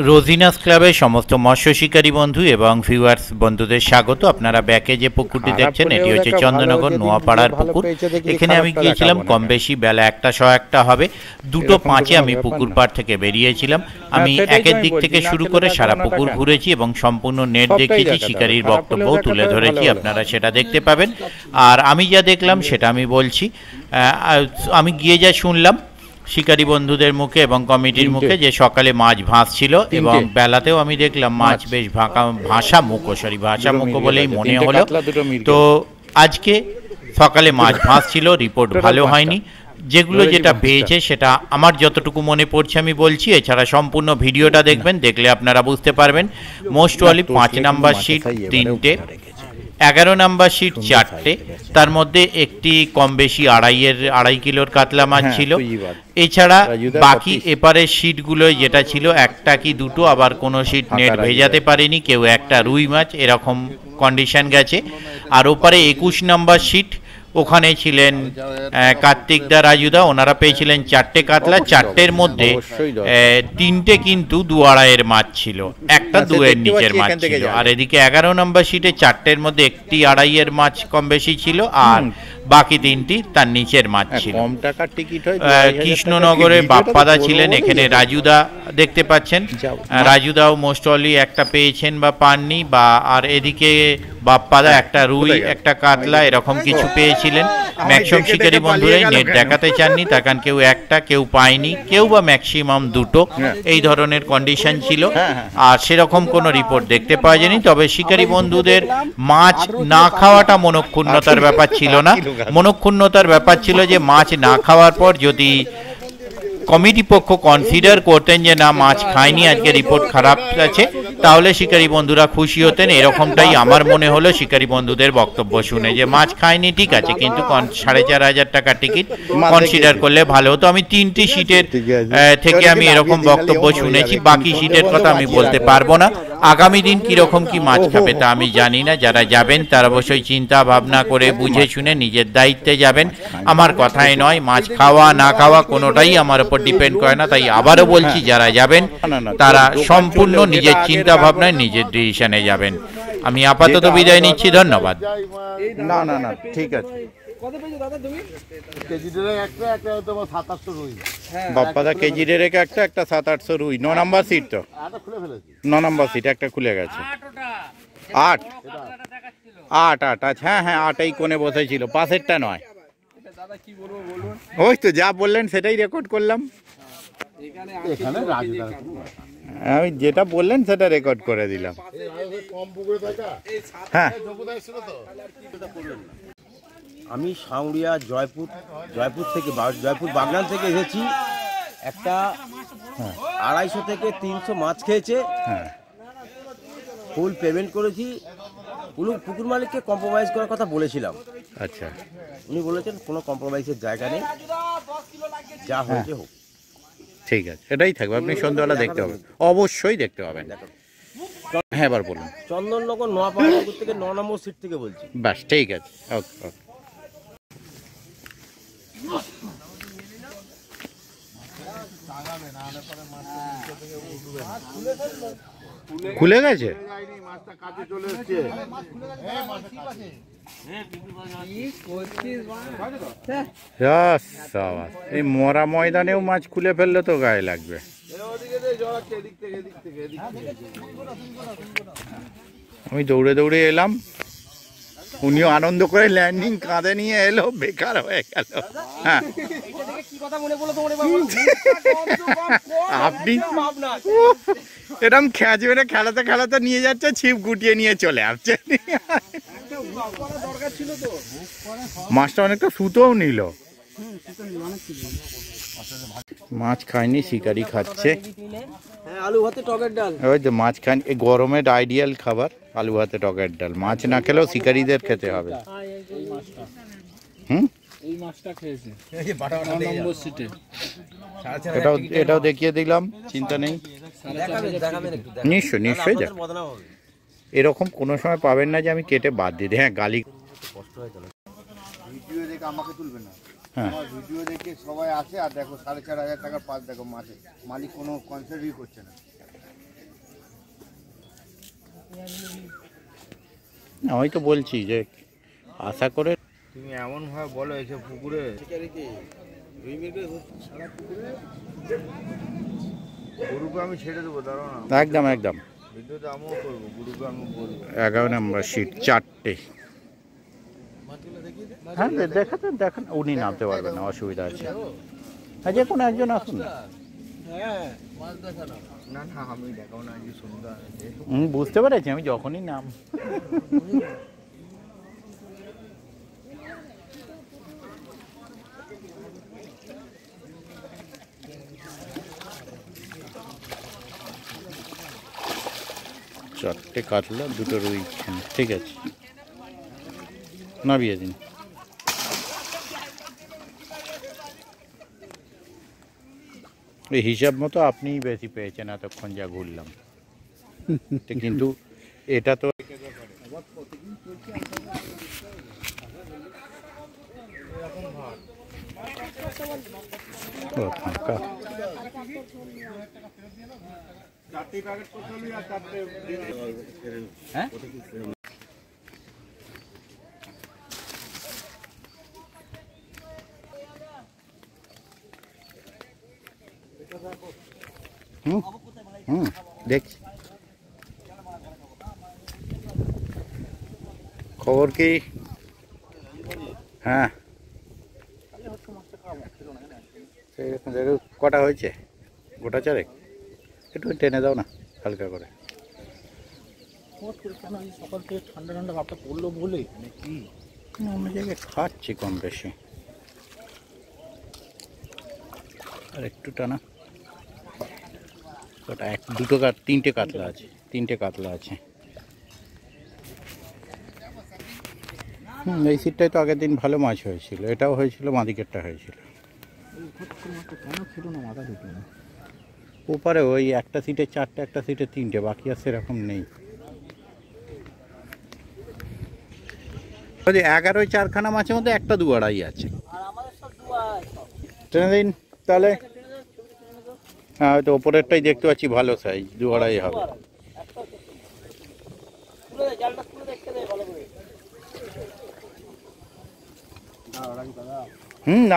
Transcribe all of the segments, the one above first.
রোজিনাস ক্লাবের সমস্ত মৎস্য শিকারী বন্ধু এবং ভিউয়ার্স বন্ধুদের স্বাগত। আপনারা ব্যাকে যে পুকুরটি দেখছেন এটি হচ্ছে চন্দ্রনগর নোয়াপাড়ার পুকুর। এখানে আমি গিয়েছিলাম কম বেশি বেলা 1:15 হবে। 2:05 আমি পুকুর পাড় থেকে বেরিয়েছিলাম। আমি একের দিক থেকে শুরু করে সারা পুকুর ঘুরেছি এবং সম্পূর্ণ নেট দেখিয়েছি, শিকারীর বক্তব্যও তুলে ধরেছি, আপনারা সেটা দেখতে পাবেন। আর আমি যা দেখলাম সেটা আমি বলছি। আমি গিয়ে যা শুনলাম শিকারী বন্ধুদের মুখে এবং কমিটির মুখে যে সকালে মাছ ভাসছিল এবং বেলাতেও আমি দেখলাম মাছ বেশ ভাষামুখো বলেই মনে হলো। তো আজকে সকালে মাছ ভাসছিল, রিপোর্ট ভালো হয়নি। যেটা পেয়েছে সেটা আমার যতটুকু মনে পড়ছে আমি বলছি, এছাড়া সম্পূর্ণ ভিডিওটা দেখবেন, দেখলে আপনারা বুঝতে পারবেন। মোস্ট ওয়ালি 5 নাম্বার শিট 3টে, 11 নাম্বার শিট 4টে, তার মধ্যে একটি কম বেশি 2.5 কিলোর কাতলা মাছ ছিল। এছাড়া বাকি এপারের শিটগুলো যেটা ছিল একটা কি দুটো, আবার কোনো শিট নেট ভেজাতে পারেনি কেউ, একটা রুই মাছ, এরকম কন্ডিশন গেছে। আর ওপারে 21 নাম্বার শিট, ওখানে ছিলেন কার্তিকদা, রাজুদা, ওনারা পেয়েছিলেন 4টে কাতলা। 4টের মধ্যে 3টে কিন্তু 2.5-এর মাছ ছিল, একটা 2-এর নিচের মাছ ছিল। আর এদিকে 11 নম্বর শিটে 4টের মধ্যে একটি 2.5-এর মাছ কম বেশি ছিল, আর বাকি 3টি তার নিচের মাছ ছিল। কৃষ্ণনগরের বাপ্পাদা ছিলেন, এখানে রাজুদা দেখতে পাচ্ছেন, রাজুদাও মোস্ট অলি একটা পেয়েছেন বা পাননি, বা আর এদিকে বাপ্পাদা একটা রুই একটা কাতলা এরকম কিছু পেয়েছিলেন। ম্যাক্সিমাম শিকারী বন্ধুরাই নেট দেখাতে চাননি, তার কারণ কেউ একটা, কেউ পায়নি, কেউ বা ম্যাক্সিমাম দুটো, এই ধরনের কন্ডিশন ছিল। আর সেরকম কোনো রিপোর্ট দেখতে পাওয়া যায়নি। তবে শিকারী বন্ধুদের মাছ না খাওয়াটা মনক্ষুণ্ণতার ব্যাপার ছিল না, মনক্ষুণ্ণতার ব্যাপার ছিল যে মাছ না খাওয়ার পর যদি কমিটি পক্ষ কনসিডার করতেন যে না মাছ খায়নি, আজকে রিপোর্ট খারাপ আছে, তাহলে শিকারী বন্ধুরা খুশি হতেন। এরকমটাই আমার মনে হলো শিকারী বন্ধুদের বক্তব্য শুনে, যে মাছ খায়নি ঠিক আছে, কিন্তু 4,500 টাকা টিকিট কনসিডার করলে ভালো হতো। আমি 3টি সিটের থেকে আমি এরকম বক্তব্য শুনেছি, বাকি সিটের কথা আমি বলতে পারবো না। আগামী দিন কিরকম কি মাছ খাবে তা আমি জানি না। যারা যাবেন তারা অবশ্যই চিন্তা ভাবনা করে বুঝে শুনে নিজের দায়িত্বে যাবেন। আমার কথাই নয়, মাছ খাওয়া না খাওয়া কোনোটাই আমার উপর ডিপেন্ড করে না। তাই আবারও বলছি, যারা যাবেন তারা সম্পূর্ণ নিজের চিন্তা ভাবনায় নিজের ডিসিশনে যাবেন। আমি আপাতত বিদায় নিচ্ছি, ধন্যবাদ। না না না ঠিক আছে। বাপ্পাদা কেজি রেখে একটা 700-800 রুই। 9 নাম্বার সিট, তো 9 নাম্বার সিট একটা খুলে গেছে। 8 আচ্ছা, হ্যাঁ 8 এই কোণে বসেছিল, পাশেরটা নয়। ওই তো যা বললেন সেটাই রেকর্ড করলাম, আমি যেটা বললেন সেটা রেকর্ড করে দিলাম। হ্যাঁ, আমি সাউরিয়া জয়পুর থেকে জয়পুর বাগনান থেকে এসেছি। একটা 250 থেকে 300 মাছ খেয়েছে, ফুল পেমেন্ট করেছি। পুকুর মালিককে কম্প্রোমাইজ করার কথা বলেছিলাম। আচ্ছা, উনি বলেছেন কোনো কম্প্রোমাইজের জায়গা নেই, যা হয়েছে হোক। ঠিক আছে, এটাই থাকবে। আপনি সন্ধ্যাবেলা দেখতে পাবেন, অবশ্যই দেখতে পাবেন। হ্যাঁ, এবার বলুন। চন্দননগর নোয়াপাড়া থেকে 9 নম্বর সিট থেকে বলছি। বাস, ঠিক আছে, ওকে ওকে। খুলে গেছে, এই মরা ময়দানেও মাছ খুলে ফেললে তো গায়ে লাগবে। আমি দৌড়ে দৌড়ে এলাম, উনিও আনন্দ করে ল্যান্ডিং কাঁধে নিয়ে এলো, বেকার হয়ে গেল। হ্যাঁ, আপনি এরকম খেঁচ মেরে খেলাতে খেলাতে নিয়ে যাচ্ছে, ছিপ গুটিয়ে নিয়ে চলে আসছে। মাছটা অনেকটা সুতোও নিল। মাছ খায়নি, শিকারি খাচ্ছে। আলু ভাতে টকের ডাল, ওই যে মাছ খায়নি, এই গরমের আইডিয়াল খাবার আলু ভাতে টকের ডাল। মাছ না খেলেও শিকারীদের খেতে হবে। এই মাছটা খেয়েছে এটাও দেখিয়ে দিলাম, চিন্তা নেই। নিশ্চয়ই যাক। এরকম কোনো সময় পাবেন না যে আমি কেটে বাদ দিই। হ্যাঁ, গালি ভিডিও দেখে আমাকে তুলবে না। হ্যাঁ, ভিডিও দেখে সবাই আসে, আর দেখো 4,500 টাকার পাস, দেখো মাছে মালিক কোনো কনসিডারই করছে না। আমি তো বলছি যে আশা করে তুমি এমন ভাবে বলো এসে পুকুরে গরুকে আমি ছেড়ে দেবো, দাঁড়াও না, একদম একদম ভিডিওতে আমিও করবো, গরুকে আমি বলবো। 11 নম্বর সিট 4টে। হ্যাঁ দেখাতেন, দেখান, উনি নামতে পারবেন না, অসুবিধা আছে। হ্যাঁ, যে কোনো একজন আসুন না। না না, আমি দেখাও না, আজকে সন্ধ্যা আছে। বুঝতে পেরেছি, আমি যখনই নাম চারটে কাতলা, দুটো রুই, ঠিক আছে, নামিয়ে দিন। এই হিসাব মতো আপনিই বেশি পেয়েছেন এতক্ষণ যা ঘুরলাম, কিন্তু এটা তো ও ফাঁকা। হ্যাঁ, হুম হুম, দেখছি। খবর কি? হ্যাঁ, কটা হয়েছে? গোটা চারেক। একটু টেনে দাও না হালকা করে। সকাল থেকে ঠান্ডা ঠান্ডা ভাবটা পড়লো বলে কি অন্য জায়গায় খাচ্ছি কম বেশি। আর একটু টানা। ওটা দুটো তিনটে কাতলা আছে, তিনটে কাতলা আছে। এই সিটটাই তো আগের দিন ভালো মাছ হয়েছিল, এটাও হয়েছিল, মাদিকেরটা হয়েছিল। কেন ছিল না, মাথা ঢুকলো না। ওপারে ওই একটা সিটে 4টে, একটা সিটে 3টে, বাকি আর সেরকম নেই। 11 চারখানা মাছের মধ্যে একটা 2-2.5 আছে। টেনে দিন তাহলে। হ্যাঁ, হয়তো ওপরেরটাই দেখতে পাচ্ছি ভালো সাইজ, 2-2.5 হবে।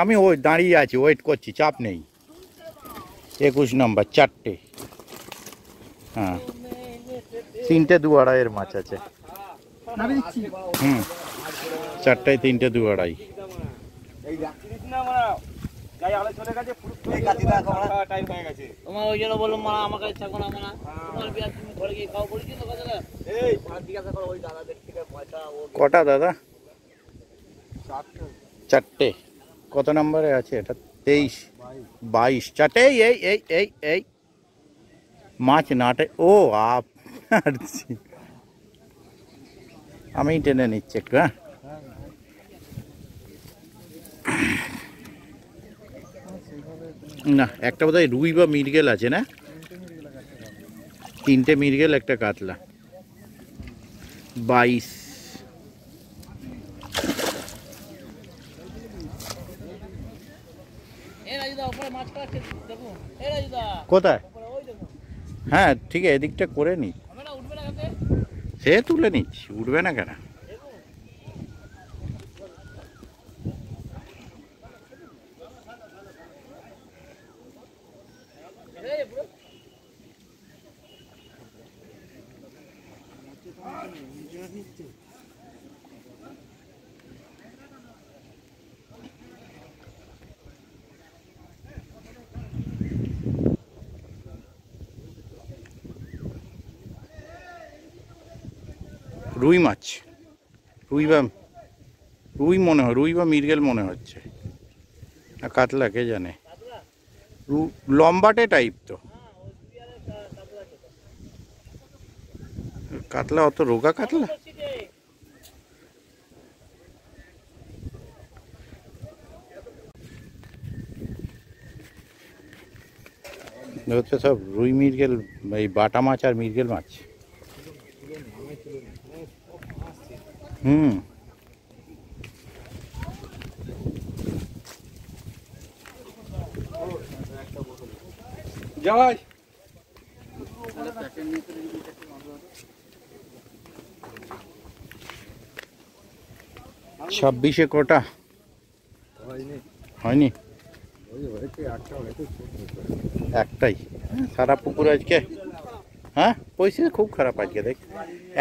আমি ওই দাঁড়িয়ে আছি, ওয়েট করছি, চাপ নেই। 21 নম্বর 4টে। হ্যাঁ, 3টে 2-2.5 মাছ আছে। 4টায় 3টে 2-2.5। তোমার ওই জন্য বললাম মা আমার কাছে থাকো না, মানা তোমার বিয়ার তুমি ঘরে গিয়ে খাও বলেছি তো কথা। এই জিজ্ঞাসা করো ওই দাদাদের থেকে পয়সা। কটা দাদা? 4টে। কত নম্বরে আছে এটা? 23, 22। 4টে। এই এই এই এই মাছ নাটে। ও আপ, আমি টেনে নিচ্ছি একটু। হ্যাঁ, না, একটা বোধহয় রুই বা মৃগেল আছে না? 3টে মৃগেল, একটা কাতলা। 22। কোথায়? হ্যাঁ, ঠিক আছে, এদিকটা করে নি, সে তুলে নিচ্ছি, উঠবে না কেন? রুই মাছ, রুই মনে হয়, রুই বা মৃগেল মনে হচ্ছে, না কাতলা কে জানে। লম্বাটে টাইপ তো কাতলা, অত রোগা কাতলা। হচ্ছে সব রুই মৃগেল, এই বাটা মাছ আর মৃগেল মাছ। ছাব্বিশে কটা হয়নি? একটাই সারা পুকুর আজকে। হ্যাঁ পরিস্থিতি খুব খারাপ আজকে দেখ।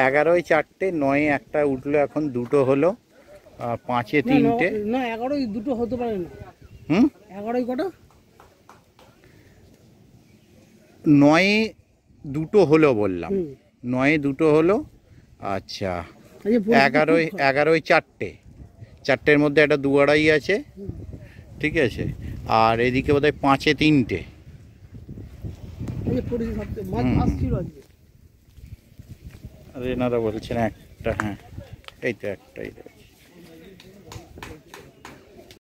11-য় 4টে, 9-এ একটা উঠলো, এখন 2টো হলো, 5-এ 3টে। না 11-য় 2টো হতে পারে না। 11-য় কটা? 9-এ 2টো হলো বললাম, 9-এ 2টো হলো। আচ্ছা 11-য় 4টে, 4টের মধ্যে একটা 2-2.5 আছে, ঠিক আছে। আর এদিকে বোধহয় 5-এ 3টে। আর এনারা বলছেন একটা, হ্যাঁ এই তো একটাই।